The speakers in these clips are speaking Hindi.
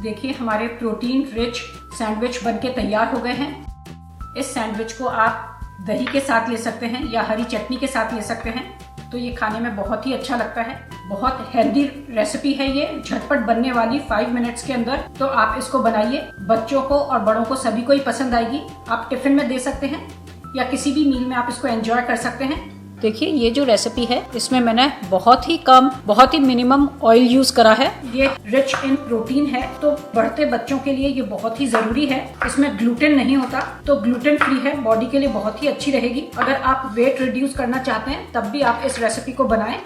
देखिए हमारे प्रोटीन रिच सैंडविच बनके तैयार हो गए हैं। इस सैंडविच को आप दही के साथ ले सकते हैं या हरी चटनी के साथ ले सकते हैं, तो ये खाने में बहुत ही अच्छा लगता है। बहुत हेल्दी रेसिपी है ये, झटपट बनने वाली 5 मिनट्स के अंदर। तो आप इसको बनाइए, बच्चों को और बड़ों को सभी को ही पसंद आएगी। आप टिफिन में दे सकते हैं या किसी भी मील में आप इसको एंजॉय कर सकते हैं। देखिए ये जो रेसिपी है इसमें मैंने बहुत ही मिनिमम ऑयल यूज करा है। ये रिच इन प्रोटीन है, तो बढ़ते बच्चों के लिए ये बहुत ही जरूरी है। इसमें ग्लूटेन नहीं होता, तो ग्लूटेन फ्री है, बॉडी के लिए बहुत ही अच्छी रहेगी। अगर आप वेट रिड्यूस करना चाहते हैं तब भी आप इस रेसिपी को बनाएं।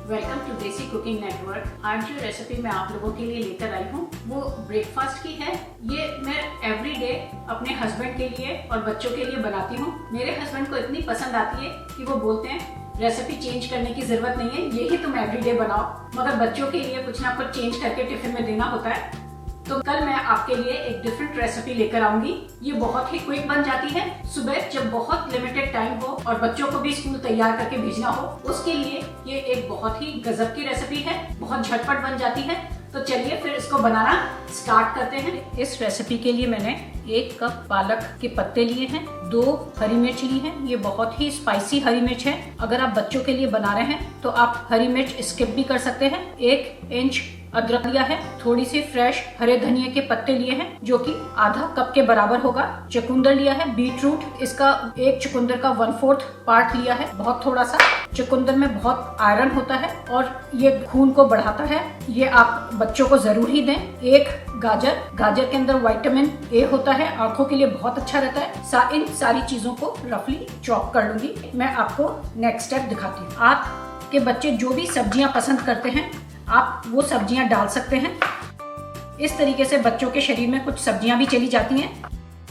वेलकम टू देसी कुकिंग नेटवर्क। आज जो रेसिपी मैं आप लोगों के लिए लेकर आई हूँ वो ब्रेकफास्ट की है। ये मैं एवरीडे अपने हस्बैंड के लिए और बच्चों के लिए बनाती हूँ। मेरे हस्बैंड को इतनी पसंद आती है कि वो बोलते हैं रेसिपी चेंज करने की जरूरत नहीं है, यही तुम एवरीडे बनाओ। मगर बच्चों के लिए कुछ ना कुछ चेंज करके टिफिन में देना होता है। तो कल मैं आपके लिए एक डिफरेंट रेसिपी लेकर आऊंगी। ये बहुत ही क्विक बन जाती है। सुबह जब बहुत लिमिटेड टाइम हो और बच्चों को भी स्कूल तैयार करके भेजना हो, उसके लिए ये एक बहुत ही गजब की रेसिपी है, बहुत झटपट बन जाती है। तो चलिए फिर इसको बनाना स्टार्ट करते हैं। इस रेसिपी के लिए मैंने 1 कप पालक के पत्ते लिए हैं, 2 हरी मिर्च ली हैं। ये बहुत ही स्पाइसी हरी मिर्च है। अगर आप बच्चों के लिए बना रहे हैं तो आप हरी मिर्च स्किप भी कर सकते हैं। 1 इंच अदरक लिया है, थोड़ी सी फ्रेश हरे धनिया के पत्ते लिए हैं जो कि आधा कप के बराबर होगा। चुकंदर लिया है, बीटरूट, इसका 1 चुकंदर का 1/4 पार्ट लिया है, बहुत थोड़ा सा। चुकंदर में बहुत आयरन होता है और ये खून को बढ़ाता है, ये आप बच्चों को जरूर ही दें। 1 गाजर, गाजर के अंदर विटामिन ए होता है, आंखों के लिए बहुत अच्छा रहता है। इन सारी चीजों को रफली चॉप कर लूंगी। मैं आपको नेक्स्ट स्टेप दिखाती हूँ। आपके बच्चे जो भी सब्जियां पसंद करते हैं आप वो सब्जियां डाल सकते हैं। इस तरीके से बच्चों के शरीर में कुछ सब्जियां भी चली जाती हैं।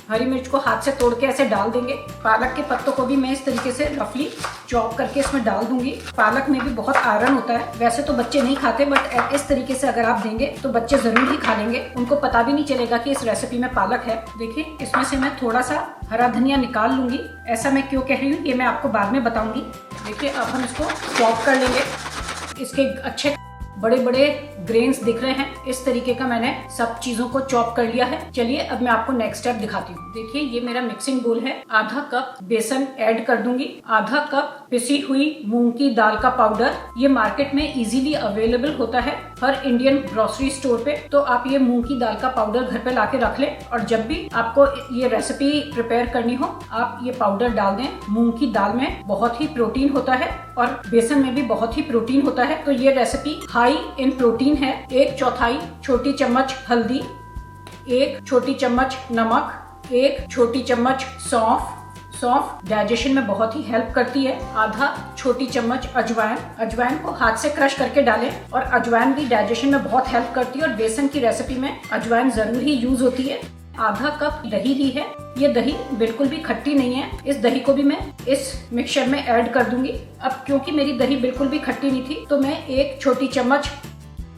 हरी मिर्च को हाथ से तोड़ के ऐसे डाल देंगे। पालक के पत्तों को भी मैं इस तरीके से रफली चॉप करके इसमें डाल दूंगी। पालक में भी बहुत आयरन होता है, वैसे तो बच्चे नहीं खाते, बट इस तरीके से अगर आप देंगे तो बच्चे जरूर ही खा लेंगे। उनको पता भी नहीं चलेगा कि इस रेसिपी में पालक है। देखिए इसमें से मैं थोड़ा सा हरा धनिया निकाल लूंगी। ऐसा मैं क्यों कह रही हूँ ये मैं आपको बाद में बताऊंगी। देखिए अब हम इसको चॉप कर लेंगे। इसके अच्छे बड़े बड़े ग्रेन्स दिख रहे हैं। इस तरीके का मैंने सब चीजों को चॉप कर लिया है। चलिए अब मैं आपको नेक्स्ट स्टेप दिखाती हूँ। देखिए ये मेरा मिक्सिंग बोल है। आधा कप बेसन ऐड कर दूंगी, आधा कप पिसी हुई मूंग की दाल का पाउडर। ये मार्केट में इजीली अवेलेबल होता है हर इंडियन ग्रोसरी स्टोर पे। तो आप ये मूंग की दाल का पाउडर घर पे लाके रख लें और जब भी आपको ये रेसिपी प्रिपेयर करनी हो आप ये पाउडर डाल दें। मूंग की दाल में बहुत ही प्रोटीन होता है और बेसन में भी बहुत ही प्रोटीन होता है, तो ये रेसिपी हाई इन प्रोटीन है। 1/4 छोटी चम्मच हल्दी, 1 छोटी चम्मच नमक, 1 छोटी चम्मच सौंफ डाइजेशन में बहुत ही हेल्प करती है। आधा छोटी चम्मच अजवाइन, अजवाइन को हाथ से क्रश करके डालें और अजवाइन भी डाइजेशन में बहुत हेल्प करती है और बेसन की रेसिपी में अजवाइन जरूर ही यूज होती है। आधा कप दही ली है। ये दही बिल्कुल भी खट्टी नहीं है। इस दही को भी मैं इस मिक्सचर में ऐड कर दूंगी। अब क्योंकि मेरी दही बिल्कुल भी खट्टी नहीं थी तो मैं 1 छोटी चम्मच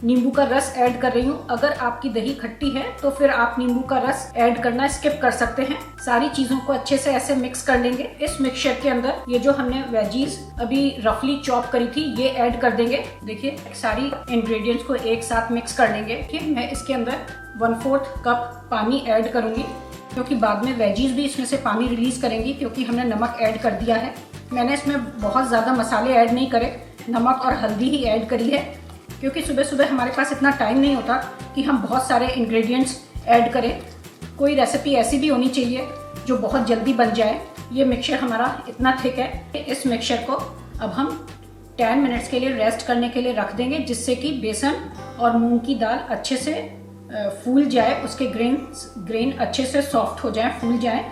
नींबू का रस ऐड कर रही हूँ। अगर आपकी दही खट्टी है तो फिर आप नींबू का रस ऐड करना स्किप कर सकते हैं। सारी चीजों को अच्छे से ऐसे मिक्स कर लेंगे। इस मिक्सचर के अंदर ये जो हमने वेजीज अभी रफली चॉप करी थी ये ऐड कर देंगे। देखिए सारी इंग्रेडिएंट्स को एक साथ मिक्स कर लेंगे। ठीक, मैं इसके अंदर 1/4 कप पानी ऐड करूंगी क्योंकि बाद में वेजीज भी इसमें से पानी रिलीज करेंगी क्योंकि हमने नमक ऐड कर दिया है। मैंने इसमें बहुत ज्यादा मसाले ऐड नहीं करे, नमक और हल्दी ही ऐड करी है क्योंकि सुबह सुबह हमारे पास इतना टाइम नहीं होता कि हम बहुत सारे इंग्रेडिएंट्स ऐड करें। कोई रेसिपी ऐसी भी होनी चाहिए जो बहुत जल्दी बन जाए। ये मिक्सचर हमारा इतना थिक है। इस मिक्सचर को अब हम 10 मिनट्स के लिए रेस्ट करने के लिए रख देंगे जिससे कि बेसन और मूंग की दाल अच्छे से फूल जाए, उसके ग्रेन अच्छे से सॉफ्ट हो जाए, फूल जाए।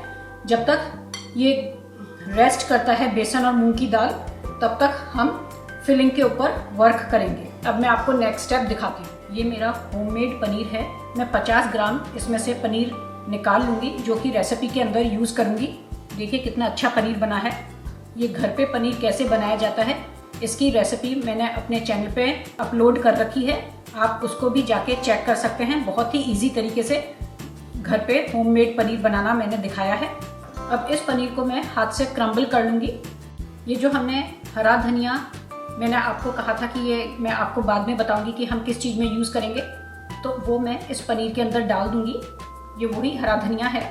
जब तक ये रेस्ट करता है बेसन और मूंग की दाल तब तक हम फिलिंग के ऊपर वर्क करेंगे। अब मैं आपको नेक्स्ट स्टेप दिखाती हूँ। ये मेरा होममेड पनीर है। मैं 50 ग्राम इसमें से पनीर निकाल लूंगी जो कि रेसिपी के अंदर यूज करूंगी। देखिए कितना अच्छा पनीर बना है। ये घर पे पनीर कैसे बनाया जाता है इसकी रेसिपी मैंने अपने चैनल पे अपलोड कर रखी है, आप उसको भी जाके चेक कर सकते हैं। बहुत ही इजी तरीके से घर पे होममेड पनीर बनाना मैंने दिखाया है। अब इस पनीर को मैं हाथ से क्रम्बल कर लूँगी। ये जो हमने हरा धनिया, मैंने आपको कहा था कि ये मैं आपको बाद में बताऊंगी कि हम किस चीज़ में यूज़ करेंगे। तो वो मैं इस पनीर के अंदर डाल दूंगी। ये वही हरा धनिया है।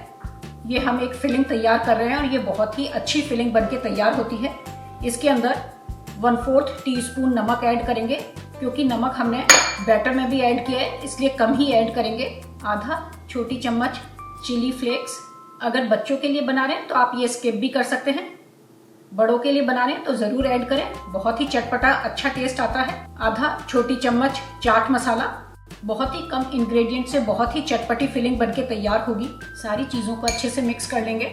ये हम एक फिलिंग तैयार कर रहे हैं और ये बहुत ही अच्छी फिलिंग बनके तैयार होती है। इसके अंदर 1/4 टीस्पून नमक ऐड करेंगे, क्योंकि नमक हमने बैटर में भी ऐड किया है, इसलिए कम ही ऐड करेंगे। आधा छोटी चम्मच चिली फ्लेक्स। अगर बच्चों के लिए बना रहे हैं तो आप ये स्किप भी कर सकते हैं, बड़ों के लिए बना रहे हैं तो जरूर ऐड करें, बहुत ही चटपटा अच्छा टेस्ट आता है। आधा छोटी चम्मच चाट मसाला। बहुत ही कम इंग्रेडिएंट से बहुत ही चटपटी फिलिंग बनके तैयार होगी। सारी चीज़ों को अच्छे से मिक्स कर लेंगे।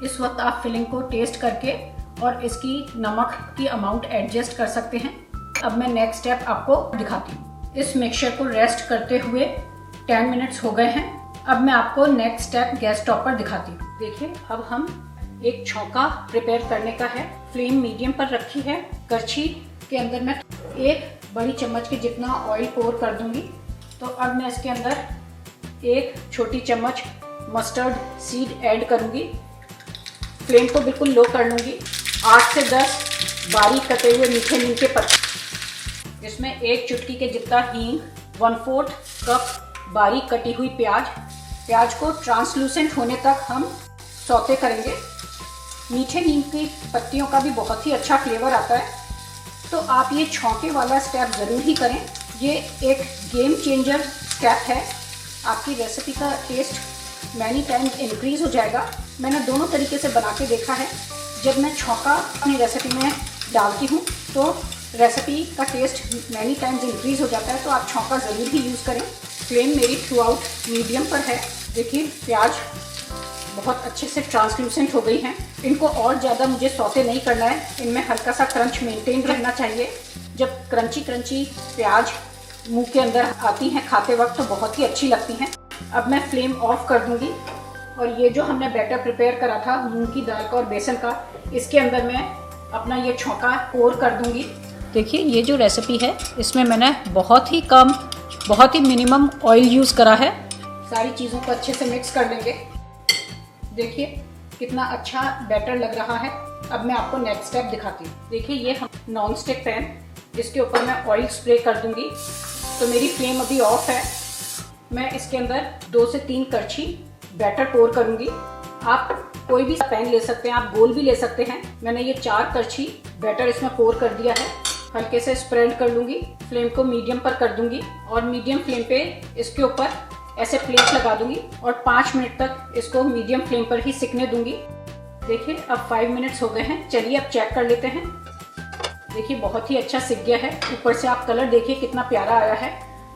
इस वक्त आप फिलिंग को टेस्ट करके और इसकी नमक की अमाउंट एडजस्ट कर सकते हैं। अब मैं नेक्स्ट स्टेप आपको दिखाती हूँ। इस मिक्सचर को रेस्ट करते हुए 10 मिनट्स हो गए हैं। अब मैं आपको नेक्स्ट स्टेप गैस टॉप पर दिखाती हूँ। देखिए, अब हम एक छौंका प्रिपेयर करने का है। फ्लेम मीडियम पर रखी है। करछी के अंदर मैं 1 बड़ी चम्मच के जितना ऑयल पोर कर दूंगी। तो अब मैं इसके अंदर 1 छोटी चम्मच मस्टर्ड सीड ऐड करूंगी। फ्लेम को बिल्कुल लो कर लूंगी। 8 से 10 बारीक कटे हुए मीठे नीम के पत्ते। इसमें 1 चुटकी के जितना हींग, 1/4 कप बारीक कटी हुई प्याज। प्याज को ट्रांसलूसेंट होने तक हम सौते करेंगे। मीठे नीम की पत्तियों का भी बहुत ही अच्छा फ्लेवर आता है, तो आप ये छौंके वाला स्टेप ज़रूर ही करें। ये एक गेम चेंजर स्टेप है। आपकी रेसिपी का टेस्ट मैनी टाइम्स इंक्रीज हो जाएगा। मैंने दोनों तरीके से बना के देखा है। जब मैं छौंका अपनी रेसिपी में डालती हूँ तो रेसिपी का टेस्ट मैनी टाइम्स इंक्रीज हो जाता है, तो आप छौंका ज़रूर ही यूज़ करें। फ्लेम मेरी थ्रू आउट मीडियम पर है। देखिए, प्याज बहुत अच्छे से ट्रांसलूसेंट हो गई हैं। इनको और ज़्यादा मुझे सौते नहीं करना है। इनमें हल्का सा क्रंच मेंटेन रहना चाहिए। जब क्रंची क्रंची प्याज मुंह के अंदर आती हैं खाते वक्त तो बहुत ही अच्छी लगती हैं। अब मैं फ्लेम ऑफ कर दूंगी और ये जो हमने बैटर प्रिपेयर करा था मूंग की दाल का और बेसन का, इसके अंदर मैं अपना ये छौंका पोर कर दूंगी। देखिए, ये जो रेसिपी है इसमें मैंने बहुत ही कम, बहुत ही मिनिमम ऑयल यूज़ करा है। सारी चीज़ों को अच्छे से मिक्स कर लेंगे। देखिए कितना अच्छा बैटर लग रहा है। अब मैं आपको नेक्स्ट स्टेप दिखाती हूँ। देखिए, ये हम नॉन स्टिक पैन, इसके ऊपर मैं ऑयल स्प्रे कर दूंगी। तो मेरी फ्लेम अभी ऑफ है। मैं इसके अंदर 2 से 3 करछी बैटर पोर करूंगी। आप कोई भी पैन ले सकते हैं, आप गोल भी ले सकते हैं। मैंने ये 4 करछी बैटर इसमें पोर कर दिया है। हल्के से स्प्रेड कर लूंगी। फ्लेम को मीडियम पर कर दूंगी और मीडियम फ्लेम पे इसके ऊपर ऐसे प्लेट लगा दूंगी और 5 मिनट तक इसको मीडियम फ्लेम पर ही सिकने दूंगी। देखिए, अब 5 मिनट्स हो गए हैं। चलिए अब चेक कर लेते हैं। देखिए, बहुत ही अच्छा सिक गया है। ऊपर से आप कलर देखिए कितना प्यारा आया है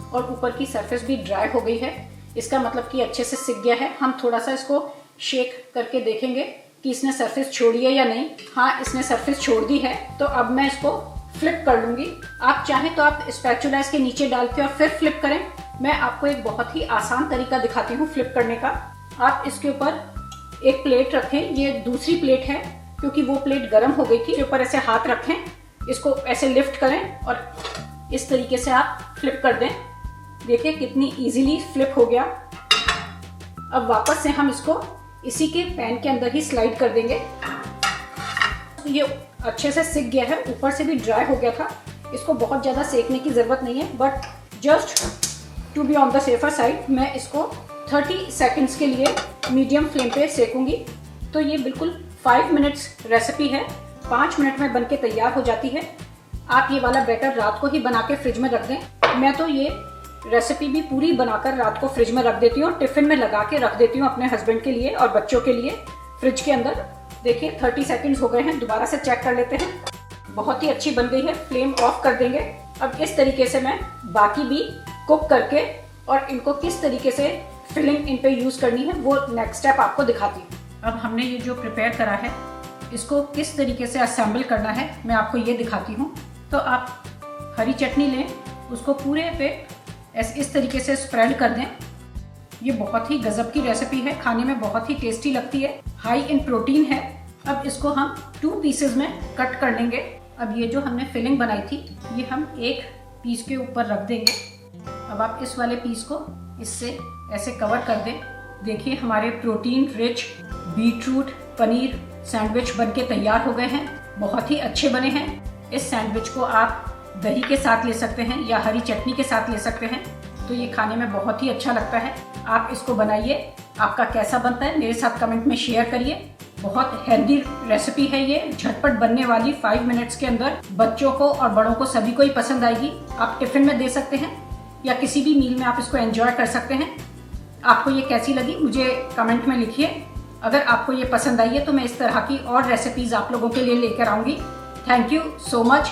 और ऊपर की सरफेस भी ड्राई हो गई है। इसका मतलब कि अच्छे से सिक गया है। हम थोड़ा सा इसको शेक करके देखेंगे कि इसने सरफेस छोड़ी है या नहीं। हाँ, इसने सरफेस छोड़ दी है। तो अब मैं इसको फ्लिप कर लूंगी। आप चाहें तो आप स्पैचुला इसके नीचे डाल के और फिर फ्लिप करें। मैं आपको एक बहुत ही आसान तरीका दिखाती हूँ फ्लिप करने का। आप इसके ऊपर एक प्लेट रखें। ये दूसरी प्लेट है क्योंकि वो प्लेट गर्म हो गई थी। इसके ऊपर ऐसे हाथ रखें, इसको ऐसे लिफ्ट करें और इस तरीके से आप फ्लिप कर दें। देखिए कितनी इजीली फ्लिप हो गया। अब वापस से हम इसको इसी के पैन के अंदर ही स्लाइड कर देंगे। ये अच्छे से सिक गया है, ऊपर से भी ड्राई हो गया था। इसको बहुत ज़्यादा सेकने की ज़रूरत नहीं है, but just to be on the safer side मैं इसको 30 सेकेंड्स के लिए मीडियम फ्लेम पे सेकूंगी। तो ये बिल्कुल 5 मिनट्स रेसिपी है। 5 मिनट में बनके तैयार हो जाती है। आप ये वाला बैटर रात को ही बना के फ्रिज में रख दें। मैं तो ये रेसिपी भी पूरी बनाकर रात को फ्रिज में रख देती हूँ, टिफिन में लगा के रख देती हूँ अपने हस्बैंड के लिए और बच्चों के लिए फ्रिज के अंदर। देखिए 30 सेकंड्स हो गए हैं। दोबारा से चेक कर लेते हैं। बहुत ही अच्छी बन गई है। फ्लेम ऑफ कर देंगे। अब इस तरीके से मैं बाकी भी कुक करके और इनको किस तरीके से फिलिंग इन पे यूज करनी है वो नेक्स्ट स्टेप आपको दिखाती हूँ। अब हमने ये जो प्रिपेयर करा है इसको किस तरीके से असेंबल करना है मैं आपको ये दिखाती हूँ। तो आप हरी चटनी लें, उसको पूरे पे इस तरीके से स्प्रेड कर दें। ये बहुत ही गजब की रेसिपी है, खाने में बहुत ही टेस्टी लगती है, हाई इन प्रोटीन है। अब इसको हम 2 पीसेस में कट कर लेंगे। अब ये जो हमने फिलिंग बनाई थी ये हम एक पीस के ऊपर रख देंगे। अब आप इस वाले पीस को इससे ऐसे कवर कर दें। देखिए हमारे protein rich beetroot paneer sandwich बनके तैयार हो गए हैं। बहुत ही अच्छे बने हैं। इस सैंडविच को आप दही के साथ ले सकते हैं या हरी चटनी के साथ ले सकते हैं। तो ये खाने में बहुत ही अच्छा लगता है। आप इसको बनाइए, आपका कैसा बनता है मेरे साथ कमेंट में शेयर करिए। बहुत हेल्दी रेसिपी है ये, झटपट बनने वाली, 5 मिनट्स के अंदर बच्चों को और बड़ों को सभी को ही पसंद आएगी। आप टिफिन में दे सकते हैं या किसी भी मील में आप इसको एंजॉय कर सकते हैं। आपको ये कैसी लगी मुझे कमेंट में लिखिए। अगर आपको ये पसंद आई है तो मैं इस तरह की और रेसिपीज आप लोगों के लिए लेकर आऊंगी। Thank you so much.